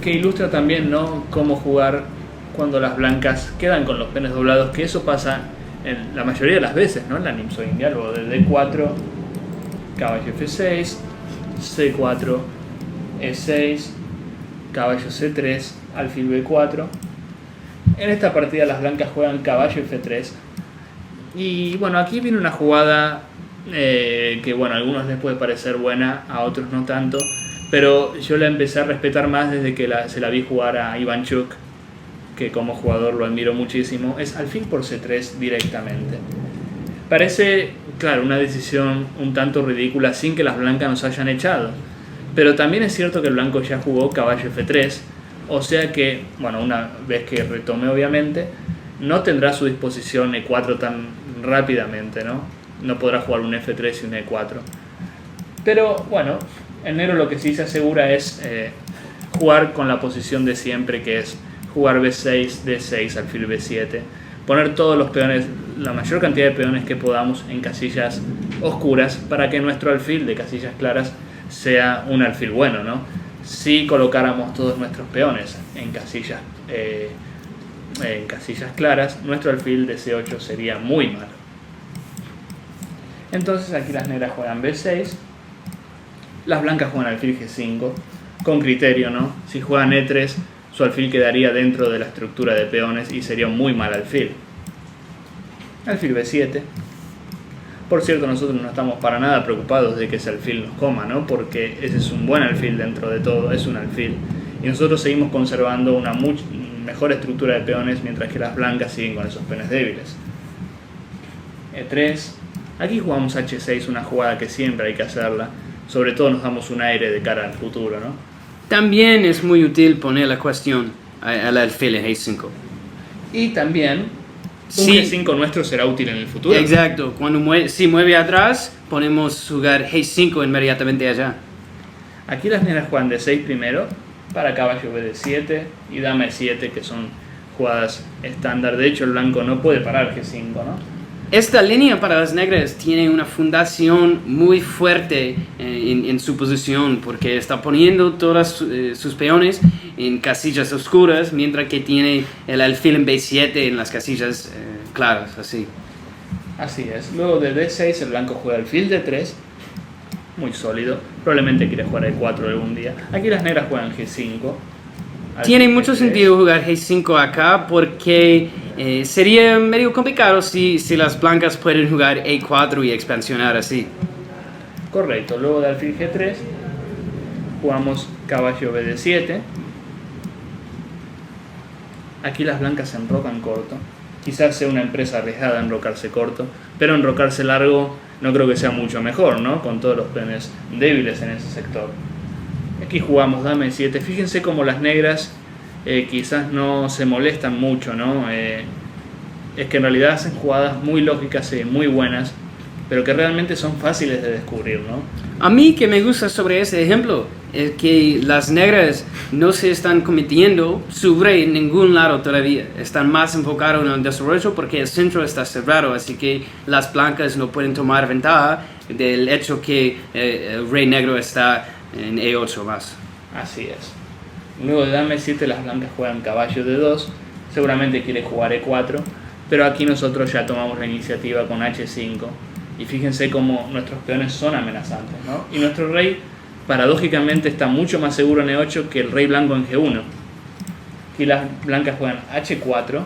que ilustra también, ¿no?, cómo jugar cuando las blancas quedan con los peones doblados, que eso pasa en la mayoría de las veces, ¿no?, en la Nimzo-India, luego de D4, caballo F6, C4, E6, caballo C3, alfil B4. En esta partida las blancas juegan caballo F3. Y bueno, aquí viene una jugada que bueno, a algunos les puede parecer buena, a otros no tanto, pero yo la empecé a respetar más desde que se la vi jugar a Ivanchuk, que como jugador lo admiro muchísimo. Es alfil por C3 directamente. Parece, claro, una decisión un tanto ridícula sin que las blancas nos hayan echado, pero también es cierto que el blanco ya jugó caballo F3, o sea que, bueno, una vez que retome obviamente, no tendrá a su disposición E4 tan rápidamente, ¿no? No podrá jugar un F3 y un E4. Pero bueno, el negro lo que sí se asegura es jugar con la posición de siempre, que es jugar B6, D6, alfil B7, poner todos los peones, la mayor cantidad de peones que podamos en casillas oscuras para que nuestro alfil de casillas claras sea un alfil bueno, ¿no? Si colocáramos todos nuestros peones en casillas claras, nuestro alfil de C8 sería muy malo. Entonces aquí las negras juegan B6, las blancas juegan alfil G5, con criterio, ¿no? Si juegan E3, su alfil quedaría dentro de la estructura de peones y sería un muy mal alfil. Alfil B7. Por cierto, nosotros no estamos para nada preocupados de que ese alfil nos coma, ¿no? Porque ese es un buen alfil dentro de todo, es un alfil. Y nosotros seguimos conservando una mejor estructura de peones, mientras que las blancas siguen con esos peones débiles. E3. Aquí jugamos H6, una jugada que siempre hay que hacerla. Sobre todo nos damos un aire de cara al futuro, ¿no? También es muy útil poner la cuestión al alfil en G5. Y también un G5 nuestro será útil en el futuro. Exacto, cuando si mueve atrás, podemos jugar G5 inmediatamente allá. Aquí las negras juegan D6 primero, para caballo BD7 y dama E7, que son jugadas estándar. De hecho, el blanco no puede parar G5, ¿no? Esta línea para las negras tiene una fundación muy fuerte en su posición, porque está poniendo todas sus peones en casillas oscuras, mientras que tiene el alfil en B7 en las casillas claras, así. Así es. Luego de D6 el blanco juega alfil D3, muy sólido. Probablemente quiere jugar E4 algún día. Aquí las negras juegan G5. Tiene mucho sentido jugar G5 acá porque sería medio complicado si las blancas pueden jugar E4 y expansionar así. Correcto, luego de alfil G3 jugamos caballo BD7. Aquí las blancas se enrocan corto. Quizás sea una empresa arriesgada enrocarse corto, pero enrocarse largo no creo que sea mucho mejor, ¿no? Con todos los peones débiles en ese sector. Aquí jugamos dama E7. Fíjense cómo las negras quizás no se molestan mucho, ¿no? Es que en realidad hacen jugadas muy lógicas y muy buenas, pero que realmente son fáciles de descubrir, ¿no? A mí que me gusta sobre ese ejemplo es que las negras no se están cometiendo sobre ningún lado todavía. Están más enfocados en el desarrollo porque el centro está cerrado, así que las blancas no pueden tomar ventaja del hecho que el rey negro está en E8 más. Así es. Luego de dama E7 las blancas juegan caballo D2. Seguramente quiere jugar E4, pero aquí nosotros ya tomamos la iniciativa con H5. Y fíjense cómo nuestros peones son amenazantes, ¿no? Y nuestro rey paradójicamente está mucho más seguro en E8 que el rey blanco en G1. Aquí las blancas juegan H4.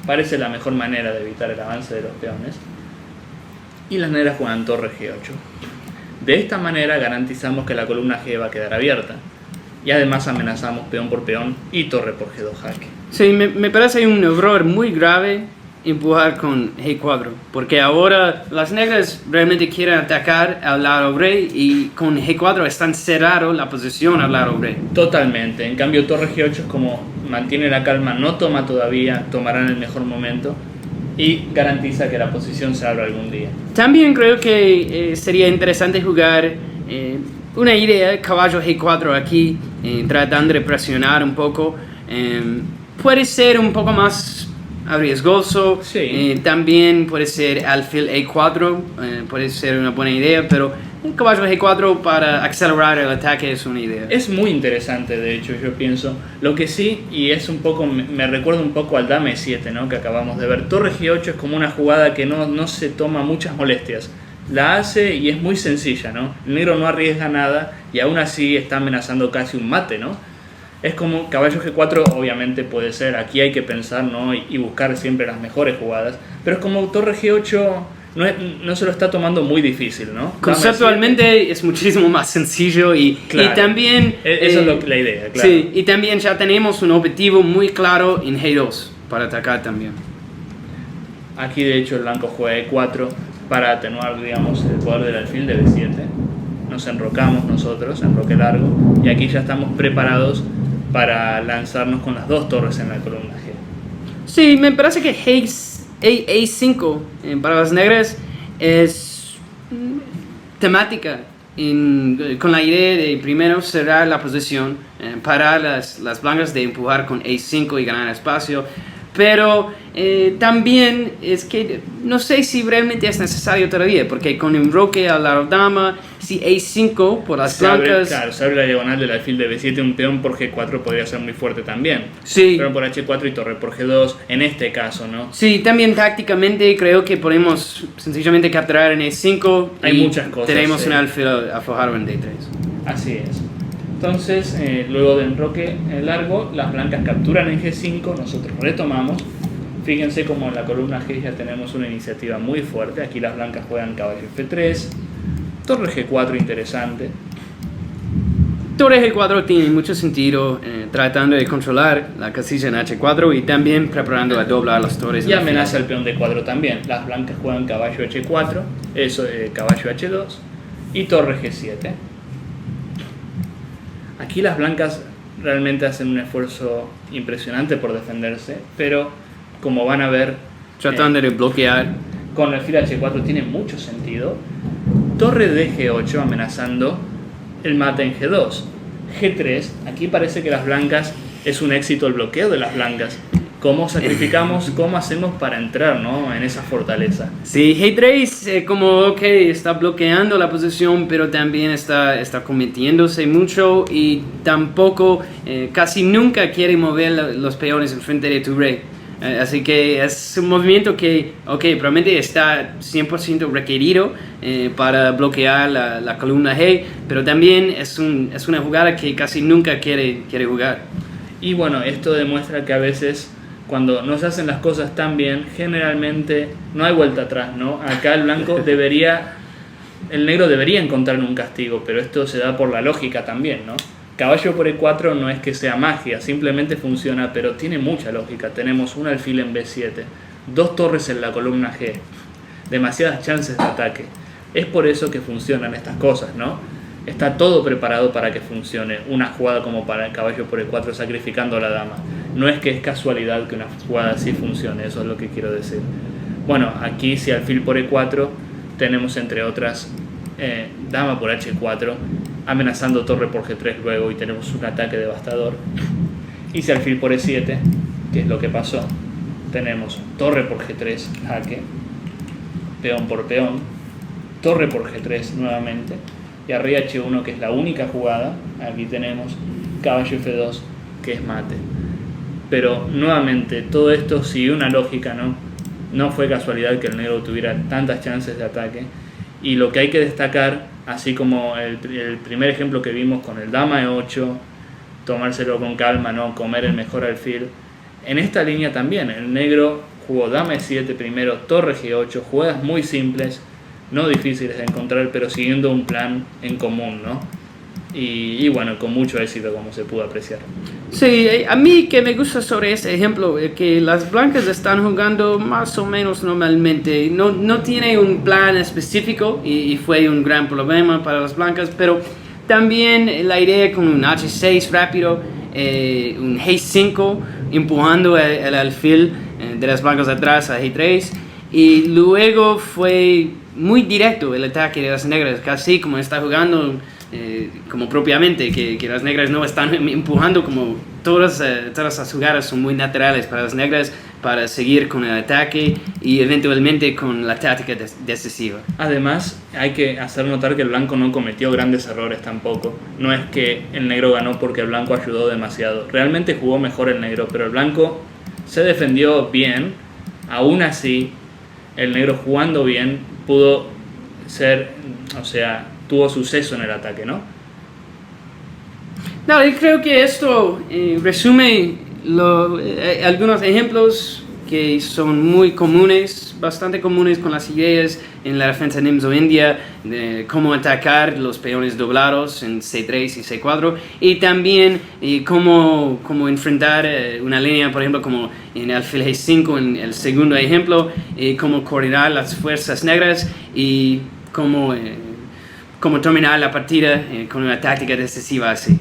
Parece la mejor manera de evitar el avance de los peones. Y las negras juegan torre G8. De esta manera garantizamos que la columna G va a quedar abierta. Y además amenazamos peón por peón y torre por G2 jaque. Sí, me parece un error muy grave empujar con G4, porque ahora las negras realmente quieren atacar al lado rey y con G4 están cerrando la posición al lado rey. Totalmente. En cambio torre G8 es como mantiene la calma, no toma todavía, tomará en el mejor momento y garantiza que la posición se abra algún día. También creo que sería interesante jugar una idea, caballo G4 aquí, tratando de presionar un poco. Puede ser un poco más arriesgoso, sí. También puede ser alfil E4, puede ser una buena idea, pero un caballo G4 para acelerar el ataque es una idea. Es muy interesante, de hecho, yo pienso. Lo que sí, y es un poco, me recuerda un poco al Dame 7, ¿no? Que acabamos de ver. Torre G8 es como una jugada que no se toma muchas molestias. La hace y es muy sencilla, ¿no? El negro no arriesga nada y aún así está amenazando casi un mate, ¿no? Es como caballo G4, obviamente puede ser, aquí hay que pensar, ¿no? Y buscar siempre las mejores jugadas, pero es como Torre G8 no se lo está tomando muy difícil, ¿no? Conceptualmente es muchísimo más sencillo claro, y también... Eso es la idea, claro. Sí, y también ya tenemos un objetivo muy claro en G2 para atacar también. Aquí de hecho el blanco juega E4 para atenuar, digamos, el poder del alfil de B7. Nos enrocamos nosotros, enroque largo, y aquí ya estamos preparados para lanzarnos con las dos torres en la columna G. Sí, me parece que A5 para las negras es temática con la idea de primero cerrar la posición, parar las blancas de empujar con A5 y ganar espacio. Pero también es que no sé si realmente es necesario todavía, porque con enroque a la dama, si A5 por las blancas... Claro, se abre la diagonal del alfil de B7, un peón por G4 podría ser muy fuerte también. Sí. Peón por H4 y torre por G2, en este caso, ¿no? Sí, también tácticamente creo que podemos sencillamente capturar en E5. Hay muchas cosas. Tenemos un alfil aflojado en D3. Así es. Entonces, luego de enroque largo, las blancas capturan en G5, nosotros retomamos. Fíjense como en la columna G ya tenemos una iniciativa muy fuerte. Aquí las blancas juegan caballo F3, torre G4 interesante. Torre G4 tiene mucho sentido tratando de controlar la casilla en H4 y también preparando a doblar las torres. Y amenaza el peón D4 también. Las blancas juegan caballo H4, caballo H2 y torre G7. Aquí las blancas realmente hacen un esfuerzo impresionante por defenderse, pero como van a ver... Tratando de bloquear. Con el alfil H4 tiene mucho sentido. Torre de G8 amenazando el mate en G2. G3, aquí parece que las blancas es un éxito el bloqueo de las blancas. ¿Cómo sacrificamos, cómo hacemos para entrar, ¿no? En esa fortaleza? Sí, G3 como está bloqueando la posición, pero también está cometiéndose mucho y tampoco casi nunca quiere mover los peones en frente de tu rey. Así que es un movimiento que probablemente está 100% requerido para bloquear la columna G, pero también es una jugada que casi nunca quiere jugar. Y bueno, esto demuestra que a veces cuando no se hacen las cosas tan bien, generalmente no hay vuelta atrás, ¿no? Acá el negro debería encontrar un castigo, pero esto se da por la lógica también, ¿no? Caballo por E4 no es que sea magia, simplemente funciona, pero tiene mucha lógica. Tenemos un alfil en B7, dos torres en la columna G, demasiadas chances de ataque. Es por eso que funcionan estas cosas, ¿no? Está todo preparado para que funcione una jugada como para el caballo por E4 sacrificando a la dama. No es que es casualidad que una jugada así funcione, eso es lo que quiero decir. Bueno, aquí si alfil por E4 tenemos entre otras dama por H4 amenazando torre por G3 luego y tenemos un ataque devastador. Y si alfil por E7, que es lo que pasó, tenemos torre por G3 jaque, peón por peón, torre por G3 nuevamente y a rey H1 que es la única jugada. Aquí tenemos caballo F2 que es mate. Pero nuevamente todo esto sigue una lógica, no fue casualidad que el negro tuviera tantas chances de ataque. Y lo que hay que destacar, así como el primer ejemplo que vimos con el dama E8, tomárselo con calma, no comer el mejor alfil, en esta línea también el negro jugó dama E7 primero, torre G8, jugadas muy simples, no difíciles de encontrar, pero siguiendo un plan en común, ¿no? Y bueno, con mucho éxito como se pudo apreciar. Sí, a mí que me gusta sobre este ejemplo es que las blancas están jugando más o menos normalmente, no tiene un plan específico y fue un gran problema para las blancas, pero también la idea con un H6 rápido, un G5 empujando el alfil de las blancas atrás a G3 y luego fue muy directo el ataque de las negras, casi como está jugando como propiamente, que las negras no están empujando como todas las jugadas son muy naturales para las negras para seguir con el ataque y eventualmente con la táctica decisiva. Además, hay que hacer notar que el blanco no cometió grandes errores tampoco. No es que el negro ganó porque el blanco ayudó demasiado. Realmente jugó mejor el negro, pero el blanco se defendió bien. Aún así, el negro jugando bien pudo ser, o sea, tuvo suceso en el ataque, ¿no? No, yo creo que esto resume algunos ejemplos que son muy comunes, bastante comunes con las ideas en la defensa nimzo-india, de cómo atacar los peones doblados en C3 y C4, y también cómo enfrentar una línea, por ejemplo, como en alfil G5, en el segundo ejemplo, cómo coordinar las fuerzas negras y cómo terminar la partida con una táctica decisiva así.